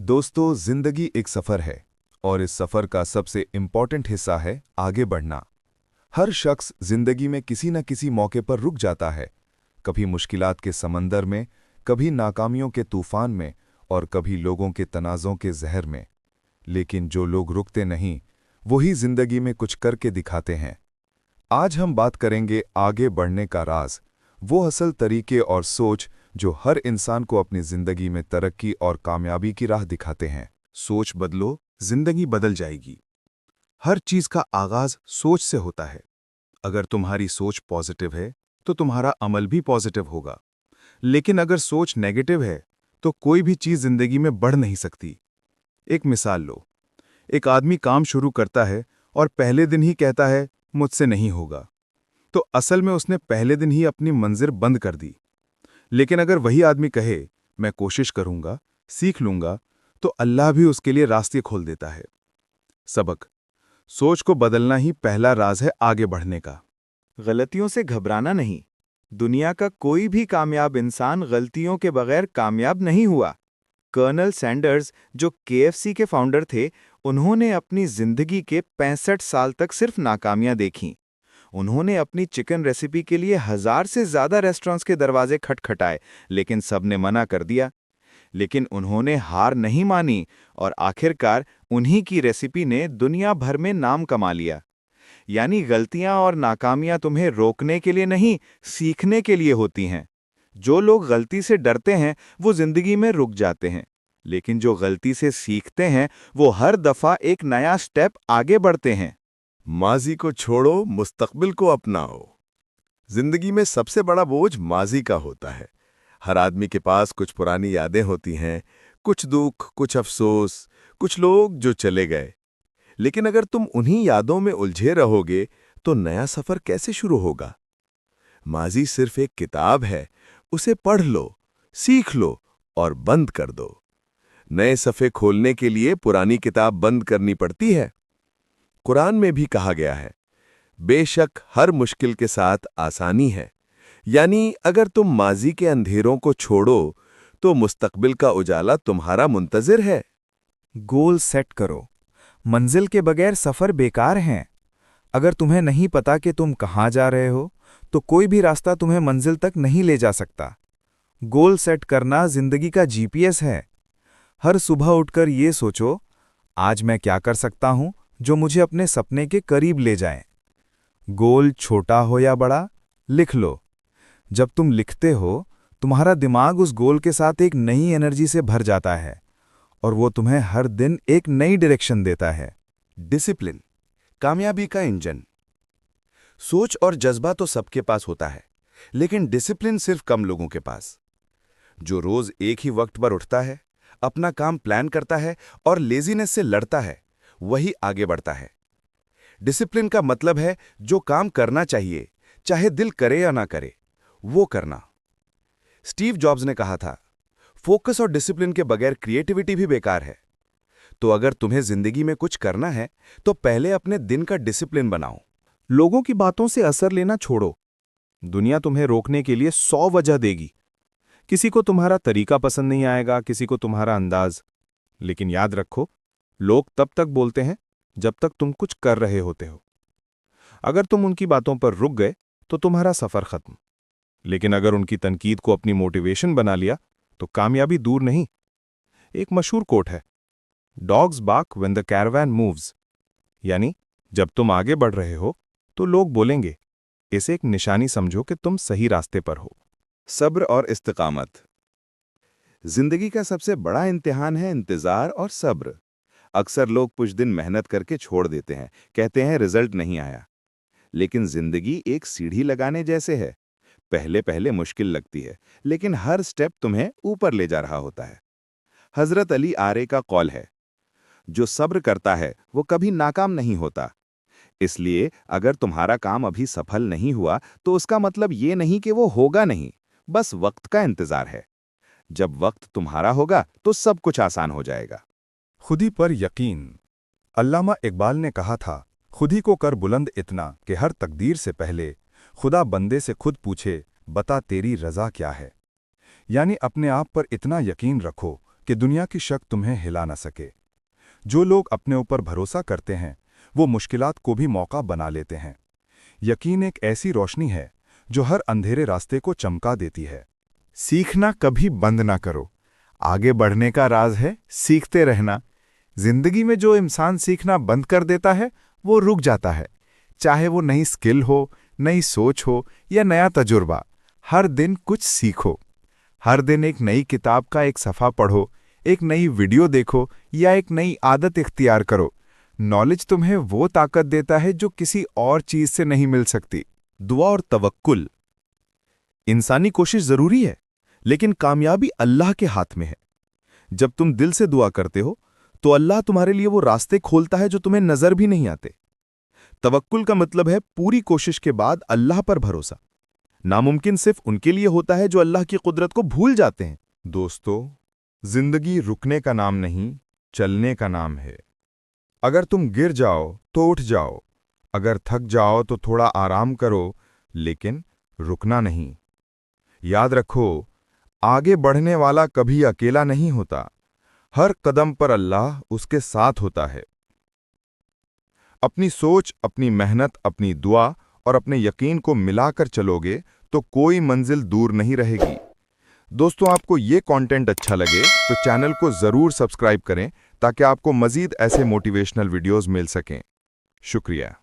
दोस्तों, जिंदगी एक सफर है और इस सफर का सबसे इम्पॉर्टेंट हिस्सा है आगे बढ़ना। हर शख्स जिंदगी में किसी न किसी मौके पर रुक जाता है, कभी मुश्किलात के समंदर में, कभी नाकामियों के तूफान में और कभी लोगों के तनाज़ों के जहर में। लेकिन जो लोग रुकते नहीं, वही जिंदगी में कुछ करके दिखाते हैं। आज हम बात करेंगे आगे बढ़ने का राज, वो असल तरीके और सोच जो हर इंसान को अपनी जिंदगी में तरक्की और कामयाबी की राह दिखाते हैं। सोच बदलो, जिंदगी बदल जाएगी। हर चीज का आगाज सोच से होता है। अगर तुम्हारी सोच पॉजिटिव है तो तुम्हारा अमल भी पॉजिटिव होगा, लेकिन अगर सोच नेगेटिव है तो कोई भी चीज जिंदगी में बढ़ नहीं सकती। एक मिसाल लो, एक आदमी काम शुरू करता है और पहले दिन ही कहता है मुझसे नहीं होगा, तो असल में उसने पहले दिन ही अपनी मंजिल बंद कर दी। लेकिन अगर वही आदमी कहे मैं कोशिश करूंगा, सीख लूंगा, तो अल्लाह भी उसके लिए रास्ते खोल देता है। सबक: सोच को बदलना ही पहला राज है आगे बढ़ने का। गलतियों से घबराना नहीं। दुनिया का कोई भी कामयाब इंसान गलतियों के बगैर कामयाब नहीं हुआ। कर्नल सैंडर्स, जो केएफसी के फाउंडर थे, उन्होंने अपनी जिंदगी के 65 साल तक सिर्फ नाकामियां देखीं। उन्होंने अपनी चिकन रेसिपी के लिए 1000 से ज्यादा रेस्टोरेंट्स के दरवाजे खटखटाए, लेकिन सबने मना कर दिया। लेकिन उन्होंने हार नहीं मानी और आखिरकार उन्हीं की रेसिपी ने दुनिया भर में नाम कमा लिया। यानी गलतियां और नाकामियां तुम्हें रोकने के लिए नहीं, सीखने के लिए होती हैं। जो लोग गलती से डरते हैं वो जिंदगी में रुक जाते हैं, लेकिन जो गलती से सीखते हैं वो हर दफा एक नया स्टेप आगे बढ़ते हैं। माजी को छोड़ो, मुस्तकबिल को अपनाओ। जिंदगी में सबसे बड़ा बोझ माजी का होता है। हर आदमी के पास कुछ पुरानी यादें होती हैं, कुछ दुख, कुछ अफसोस, कुछ लोग जो चले गए। लेकिन अगर तुम उन्हीं यादों में उलझे रहोगे तो नया सफर कैसे शुरू होगा? माजी सिर्फ एक किताब है, उसे पढ़ लो, सीख लो और बंद कर दो। नए सफ़े खोलने के लिए पुरानी किताब बंद करनी पड़ती है। कुरान में भी कहा गया है, बेशक हर मुश्किल के साथ आसानी है। यानी अगर तुम माजी के अंधेरों को छोड़ो तो मुस्तकबिल का उजाला तुम्हारा मुंतजिर है। गोल सेट करो। मंजिल के बगैर सफर बेकार है। अगर तुम्हें नहीं पता कि तुम कहाँ जा रहे हो, तो कोई भी रास्ता तुम्हें मंजिल तक नहीं ले जा सकता। गोल सेट करना जिंदगी का जीपीएस है। हर सुबह उठकर ये सोचो, आज मैं क्या कर सकता हूं जो मुझे अपने सपने के करीब ले जाए। गोल छोटा हो या बड़ा, लिख लो। जब तुम लिखते हो, तुम्हारा दिमाग उस गोल के साथ एक नई एनर्जी से भर जाता है और वो तुम्हें हर दिन एक नई डायरेक्शन देता है। डिसिप्लिन, कामयाबी का इंजन। सोच और जज्बा तो सबके पास होता है, लेकिन डिसिप्लिन सिर्फ कम लोगों के पास। जो रोज एक ही वक्त पर उठता है, अपना काम प्लान करता है और लेजीनेस से लड़ता है, वही आगे बढ़ता है। डिसिप्लिन का मतलब है जो काम करना चाहिए, चाहे दिल करे या ना करे, वो करना। स्टीव जॉब्स ने कहा था, फोकस और डिसिप्लिन के बगैर क्रिएटिविटी भी बेकार है। तो अगर तुम्हें जिंदगी में कुछ करना है तो पहले अपने दिन का डिसिप्लिन बनाओ। लोगों की बातों से असर लेना छोड़ो। दुनिया तुम्हें रोकने के लिए 100 वजह देगी। किसी को तुम्हारा तरीका पसंद नहीं आएगा, किसी को तुम्हारा अंदाज। लेकिन याद रखो, लोग तब तक बोलते हैं जब तक तुम कुछ कर रहे होते हो। अगर तुम उनकी बातों पर रुक गए तो तुम्हारा सफर खत्म। लेकिन अगर उनकी तनकीद को अपनी मोटिवेशन बना लिया तो कामयाबी दूर नहीं। एक मशहूर कोट है, dogs bark when the caravan moves. यानी जब तुम आगे बढ़ रहे हो तो लोग बोलेंगे। इसे एक निशानी समझो कि तुम सही रास्ते पर हो। सब्र और इस्तिकामत। जिंदगी का सबसे बड़ा इम्तिहान है इंतजार और सब्र। अक्सर लोग कुछ दिन मेहनत करके छोड़ देते हैं, कहते हैं रिजल्ट नहीं आया। लेकिन जिंदगी एक सीढ़ी लगाने जैसे है। पहले पहले मुश्किल लगती है, लेकिन हर स्टेप तुम्हें ऊपर ले जा रहा होता है। हजरत अली आरे का कौल है, जो सब्र करता है वो कभी नाकाम नहीं होता। इसलिए अगर तुम्हारा काम अभी सफल नहीं हुआ तो उसका मतलब ये नहीं कि वो होगा नहीं, बस वक्त का इंतजार है। जब वक्त तुम्हारा होगा तो सब कुछ आसान हो जाएगा। खुदी पर यकीन। अल्लामा इकबाल ने कहा था, खुदी को कर बुलंद इतना कि हर तकदीर से पहले खुदा बंदे से खुद पूछे, बता तेरी रज़ा क्या है। यानी अपने आप पर इतना यकीन रखो कि दुनिया की शक तुम्हें हिला न सके। जो लोग अपने ऊपर भरोसा करते हैं वो मुश्किलात को भी मौका बना लेते हैं। यकीन एक ऐसी रोशनी है जो हर अंधेरे रास्ते को चमका देती है। सीखना कभी बंद ना करो। आगे बढ़ने का राज है सीखते रहना। जिंदगी में जो इंसान सीखना बंद कर देता है वो रुक जाता है। चाहे वो नई स्किल हो, नई सोच हो या नया तजुर्बा, हर दिन कुछ सीखो। हर दिन एक नई किताब का एक सफ़ा पढ़ो, एक नई वीडियो देखो या एक नई आदत इख्तियार करो। नॉलेज तुम्हें वो ताकत देता है जो किसी और चीज से नहीं मिल सकती। दुआ और तवक्कुल। इंसानी कोशिश जरूरी है, लेकिन कामयाबी अल्लाह के हाथ में है। जब तुम दिल से दुआ करते हो तो अल्लाह तुम्हारे लिए वो रास्ते खोलता है जो तुम्हें नजर भी नहीं आते। तवक्कुल का मतलब है पूरी कोशिश के बाद अल्लाह पर भरोसा। नामुमकिन सिर्फ उनके लिए होता है जो अल्लाह की कुदरत को भूल जाते हैं। दोस्तों, जिंदगी रुकने का नाम नहीं, चलने का नाम है। अगर तुम गिर जाओ तो उठ जाओ, अगर थक जाओ तो थोड़ा आराम करो, लेकिन रुकना नहीं। याद रखो, आगे बढ़ने वाला कभी अकेला नहीं होता। हर कदम पर अल्लाह उसके साथ होता है। अपनी सोच, अपनी मेहनत, अपनी दुआ और अपने यकीन को मिलाकर चलोगे तो कोई मंजिल दूर नहीं रहेगी। दोस्तों, आपको ये कंटेंट अच्छा लगे तो चैनल को ज़रूर सब्सक्राइब करें ताकि आपको मज़ीद ऐसे मोटिवेशनल वीडियोस मिल सकें। शुक्रिया।